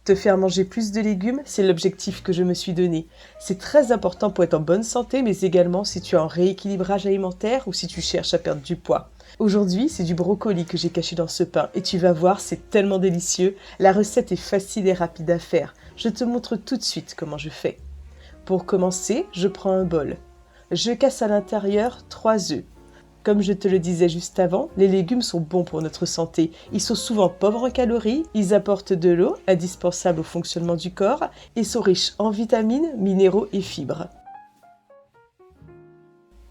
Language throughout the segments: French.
Te faire manger plus de légumes, c'est l'objectif que je me suis donné. C'est très important pour être en bonne santé, mais également si tu as un rééquilibrage alimentaire ou si tu cherches à perdre du poids. Aujourd'hui, c'est du brocoli que j'ai caché dans ce pain et tu vas voir, c'est tellement délicieux. La recette est facile et rapide à faire. Je te montre tout de suite comment je fais. Pour commencer, je prends un bol. Je casse à l'intérieur 3 œufs. Comme je te le disais juste avant, les légumes sont bons pour notre santé. Ils sont souvent pauvres en calories, ils apportent de l'eau, indispensable au fonctionnement du corps, et sont riches en vitamines, minéraux et fibres.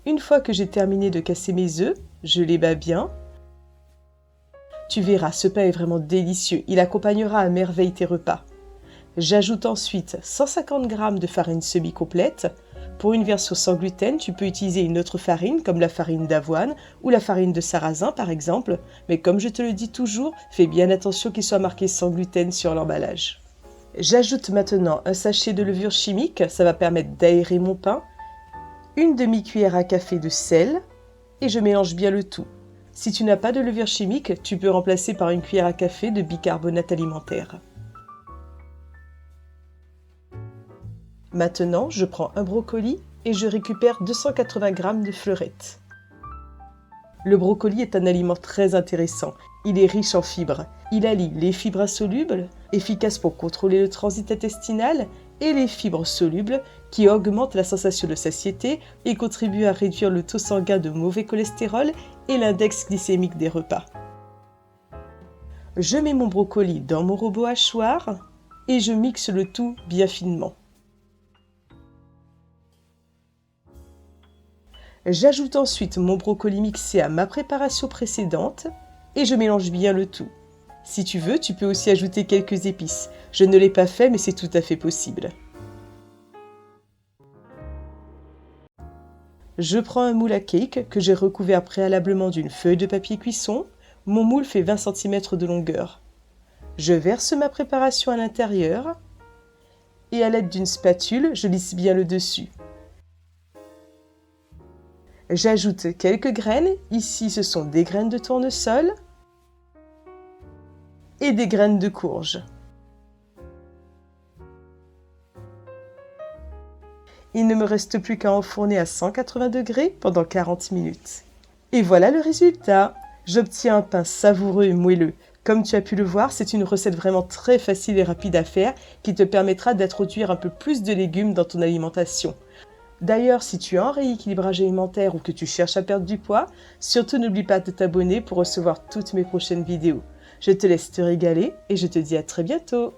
Une fois que j'ai terminé de casser mes œufs, je les bats bien. Tu verras, ce pain est vraiment délicieux, il accompagnera à merveille tes repas. J'ajoute ensuite 150 g de farine semi-complète. Pour une version sans gluten, tu peux utiliser une autre farine comme la farine d'avoine ou la farine de sarrasin par exemple, mais comme je te le dis toujours, fais bien attention qu'il soit marqué sans gluten sur l'emballage. J'ajoute maintenant un sachet de levure chimique, ça va permettre d'aérer mon pain, une demi-cuillère à café de sel et je mélange bien le tout. Si tu n'as pas de levure chimique, tu peux remplacer par une cuillère à café de bicarbonate alimentaire. Maintenant, je prends un brocoli et je récupère 280 g de fleurettes. Le brocoli est un aliment très intéressant. Il est riche en fibres. Il allie les fibres insolubles, efficaces pour contrôler le transit intestinal, et les fibres solubles, qui augmentent la sensation de satiété et contribuent à réduire le taux sanguin de mauvais cholestérol et l'index glycémique des repas. Je mets mon brocoli dans mon robot hachoir et je mixe le tout bien finement. J'ajoute ensuite mon brocoli mixé à ma préparation précédente et je mélange bien le tout. Si tu veux, tu peux aussi ajouter quelques épices. Je ne l'ai pas fait, mais c'est tout à fait possible. Je prends un moule à cake que j'ai recouvert préalablement d'une feuille de papier cuisson. Mon moule fait 20 cm de longueur. Je verse ma préparation à l'intérieur et à l'aide d'une spatule, je lisse bien le dessus. J'ajoute quelques graines, ici ce sont des graines de tournesol et des graines de courge. Il ne me reste plus qu'à enfourner à 180 degrés pendant 40 minutes. Et voilà le résultat! J'obtiens un pain savoureux et moelleux. Comme tu as pu le voir, c'est une recette vraiment très facile et rapide à faire qui te permettra d'introduire un peu plus de légumes dans ton alimentation. D'ailleurs, si tu as un rééquilibrage alimentaire ou que tu cherches à perdre du poids, surtout n'oublie pas de t'abonner pour recevoir toutes mes prochaines vidéos. Je te laisse te régaler et je te dis à très bientôt.